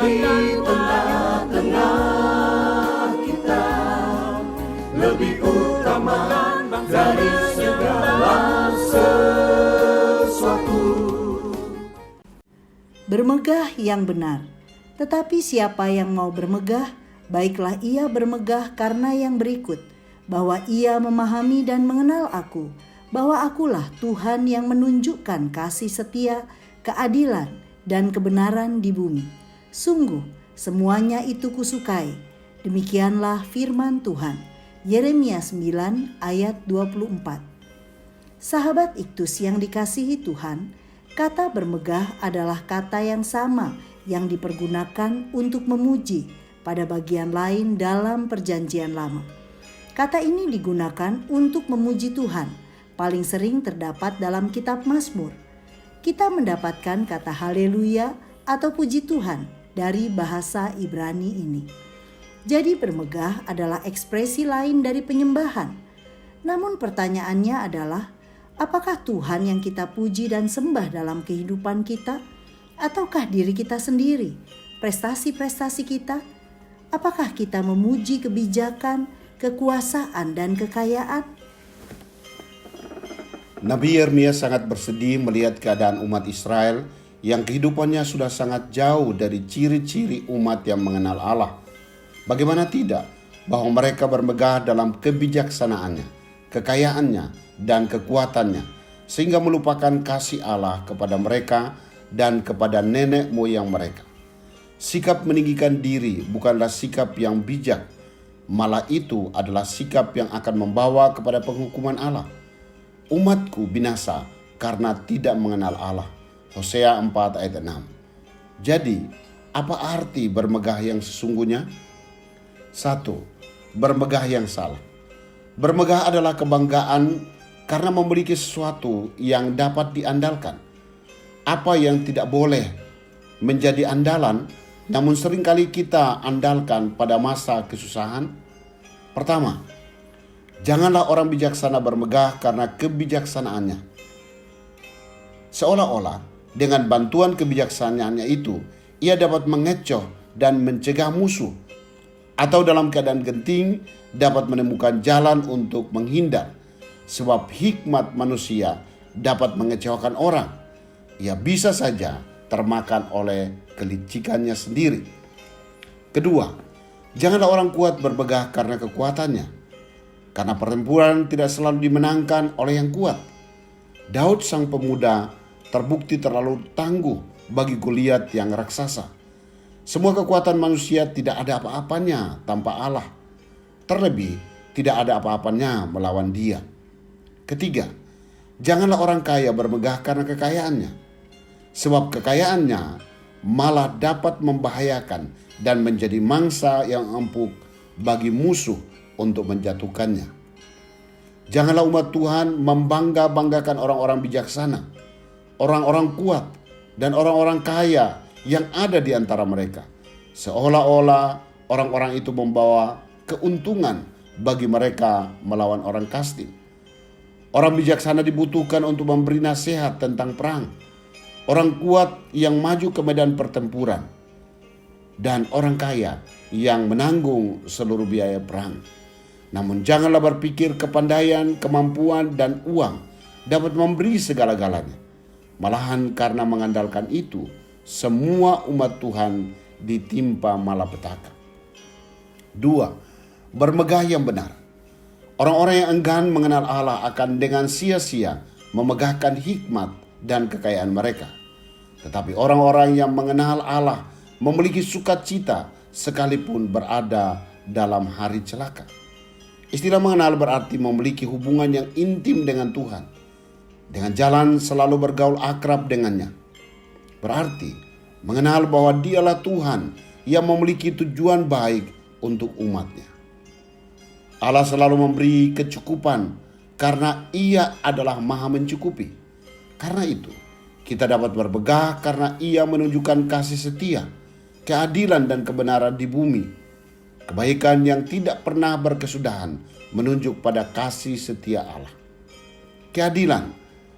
di tengah-tengah kita, lebih utama dari segala sesuatu. Bermegah yang benar. Tetapi siapa yang mau bermegah, baiklah ia bermegah karena yang berikut, bahwa ia memahami dan mengenal aku, bahwa akulah Tuhan yang menunjukkan kasih setia, keadilan, dan kebenaran di bumi. Sungguh, semuanya itu kusukai. Demikianlah firman Tuhan. Yeremia 9 ayat 24. Sahabat Iktus yang dikasihi Tuhan, kata bermegah adalah kata yang sama yang dipergunakan untuk memuji pada bagian lain dalam Perjanjian Lama. Kata ini digunakan untuk memuji Tuhan, paling sering terdapat dalam kitab Mazmur. Kita mendapatkan kata haleluya atau puji Tuhan dari bahasa Ibrani ini. Jadi bermegah adalah ekspresi lain dari penyembahan. Namun pertanyaannya adalah, apakah Tuhan yang kita puji dan sembah dalam kehidupan kita? Ataukah diri kita sendiri, prestasi-prestasi kita? Apakah kita memuji kebijakan, kekuasaan, dan kekayaan? Nabi Yeremia sangat bersedih melihat keadaan umat Israel yang kehidupannya sudah sangat jauh dari ciri-ciri umat yang mengenal Allah. Bagaimana tidak bahwa mereka bermegah dalam kebijaksanaannya, kekayaannya, dan kekuatannya, sehingga melupakan kasih Allah kepada mereka dan kepada nenek moyang mereka. Sikap meninggikan diri bukanlah sikap yang bijak, malah itu adalah sikap yang akan membawa kepada penghukuman Allah. Umatku binasa karena tidak mengenal Allah. Hosea 4 ayat 6. Jadi, apa arti bermegah yang sesungguhnya? 1. Bermegah yang salah. Bermegah adalah kebanggaan karena memiliki sesuatu yang dapat diandalkan. Apa yang tidak boleh menjadi andalan, namun seringkali kita andalkan pada masa kesusahan. Pertama, janganlah orang bijaksana bermegah karena kebijaksanaannya. Seolah-olah dengan bantuan kebijaksanaannya itu, ia dapat mengecoh dan mencegah musuh, atau dalam keadaan genting dapat menemukan jalan untuk menghindar. Sebab hikmat manusia dapat mengecewakan orang. Ia bisa saja termakan oleh kelicikannya sendiri. Kedua, janganlah orang kuat bermegah karena kekuatannya. Karena pertempuran tidak selalu dimenangkan oleh yang kuat. Daud sang pemuda terbukti terlalu tangguh bagi Goliat yang raksasa. Semua kekuatan manusia tidak ada apa-apanya tanpa Allah. Terlebih, tidak ada apa-apanya melawan Dia. Ketiga, janganlah orang kaya bermegah karena kekayaannya. Sebab kekayaannya malah dapat membahayakan dan menjadi mangsa yang empuk bagi musuh untuk menjatuhkannya. Janganlah umat Tuhan membangga-banggakan orang-orang bijaksana, orang-orang kuat, dan orang-orang kaya yang ada di antara mereka. Seolah-olah orang-orang itu membawa keuntungan bagi mereka melawan orang kasti. Orang bijaksana dibutuhkan untuk memberi nasihat tentang perang. Orang kuat yang maju ke medan pertempuran. Dan orang kaya yang menanggung seluruh biaya perang. Namun janganlah berpikir kepandaian, kemampuan, dan uang dapat memberi segala-galanya. Malahan karena mengandalkan itu, semua umat Tuhan ditimpa malapetaka. 2. Bermegah yang benar. Orang-orang yang enggan mengenal Allah akan dengan sia-sia memegahkan hikmat dan kekayaan mereka. Tetapi orang-orang yang mengenal Allah memiliki sukacita sekalipun berada dalam hari celaka. Istilah mengenal berarti memiliki hubungan yang intim dengan Tuhan. Dengan jalan selalu bergaul akrab dengannya. Berarti mengenal bahwa Dialah Tuhan yang memiliki tujuan baik untuk umatnya. Allah selalu memberi kecukupan karena Ia adalah Maha Mencukupi. Karena itu, kita dapat bermegah karena Ia menunjukkan kasih setia, keadilan dan kebenaran di bumi. Kebaikan yang tidak pernah berkesudahan menunjuk pada kasih setia Allah. Keadilan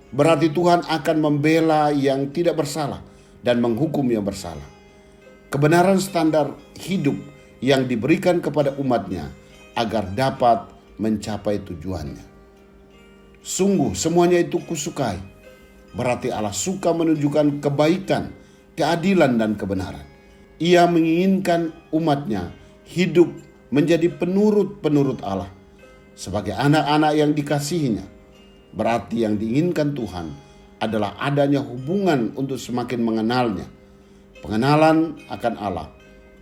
berarti Tuhan akan membela yang tidak bersalah dan menghukum yang bersalah. kebenaran standar hidup yang diberikan kepada umatnya agar dapat mencapai tujuannya. Sungguh semuanya itu kusukai. Berarti Allah suka menunjukkan kebaikan, keadilan dan kebenaran. Ia menginginkan umatnya hidup menjadi penurut-penurut Allah sebagai anak-anak yang dikasihinya. Berarti yang diinginkan Tuhan adalah adanya hubungan untuk semakin mengenalnya. Pengenalan akan Allah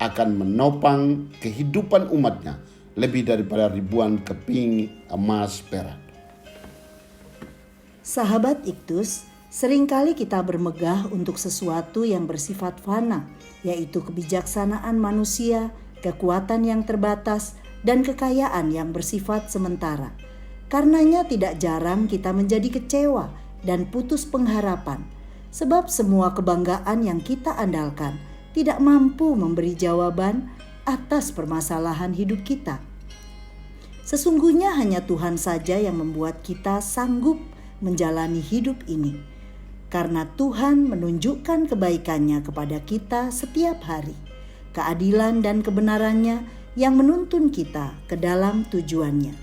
akan menopang kehidupan umatnya lebih daripada ribuan keping emas perak. Sahabat Iktus, seringkali kita bermegah untuk sesuatu yang bersifat fana, yaitu kebijaksanaan manusia, kekuatan yang terbatas, dan kekayaan yang bersifat sementara. Karenanya tidak jarang kita menjadi kecewa dan putus pengharapan, sebab semua kebanggaan yang kita andalkan tidak mampu memberi jawaban atas permasalahan hidup kita. Sesungguhnya hanya Tuhan saja yang membuat kita sanggup menjalani hidup ini, karena Tuhan menunjukkan kebaikannya kepada kita setiap hari, keadilan dan kebenarannya yang menuntun kita ke dalam tujuannya.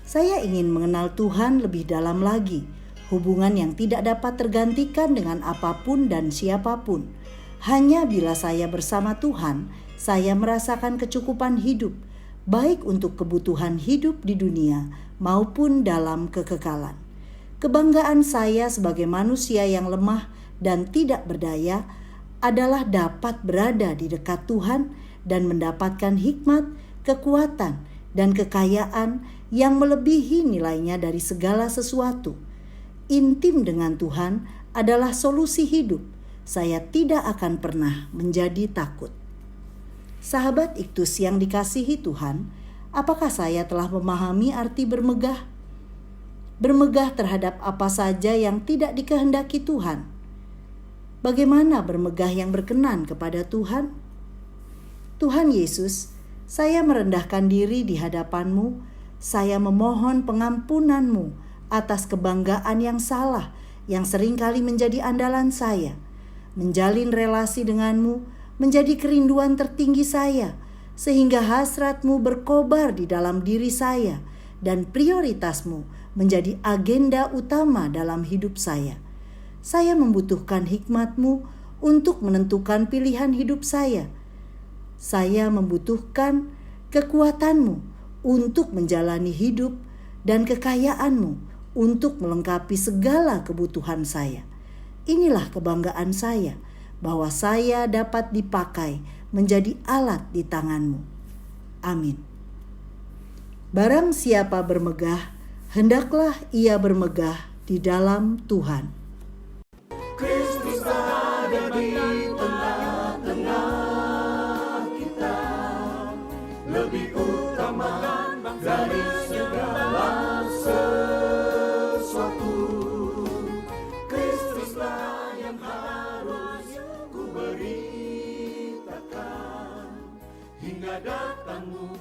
Saya ingin mengenal Tuhan lebih dalam lagi, hubungan yang tidak dapat tergantikan dengan apapun dan siapapun. Hanya bila saya bersama Tuhan, saya merasakan kecukupan hidup, baik untuk kebutuhan hidup di dunia maupun dalam kekekalan. Kebanggaan saya sebagai manusia yang lemah dan tidak berdaya adalah dapat berada di dekat Tuhan dan mendapatkan hikmat, kekuatan, dan kekayaan yang melebihi nilainya dari segala sesuatu. Intim dengan Tuhan adalah solusi hidup. Saya tidak akan pernah menjadi takut. Sahabat Iktus yang dikasihi Tuhan, apakah saya telah memahami arti bermegah? Bermegah terhadap apa saja yang tidak dikehendaki Tuhan. Bagaimana bermegah yang berkenan kepada Tuhan? Tuhan Yesus, saya merendahkan diri di hadapan-Mu. Saya memohon pengampunan-Mu atas kebanggaan yang salah yang seringkali menjadi andalan saya. Menjalin relasi dengan-Mu menjadi kerinduan tertinggi saya, sehingga hasrat-Mu berkobar di dalam diri saya dan prioritas-Mu menjadi agenda utama dalam hidup saya. Saya membutuhkan hikmat-Mu untuk menentukan pilihan hidup saya. Saya membutuhkan kekuatan-Mu untuk menjalani hidup dan kekayaan-Mu untuk melengkapi segala kebutuhan saya. Inilah kebanggaan saya, bahwa saya dapat dipakai menjadi alat di tangan-Mu. Amin. Barang siapa bermegah, hendaklah ia bermegah di dalam Tuhan. Kristus ada di tengah-tengah kita, lebih utama dari segala sesuatu. Kristuslah yang harus ku beritakan hingga datangmu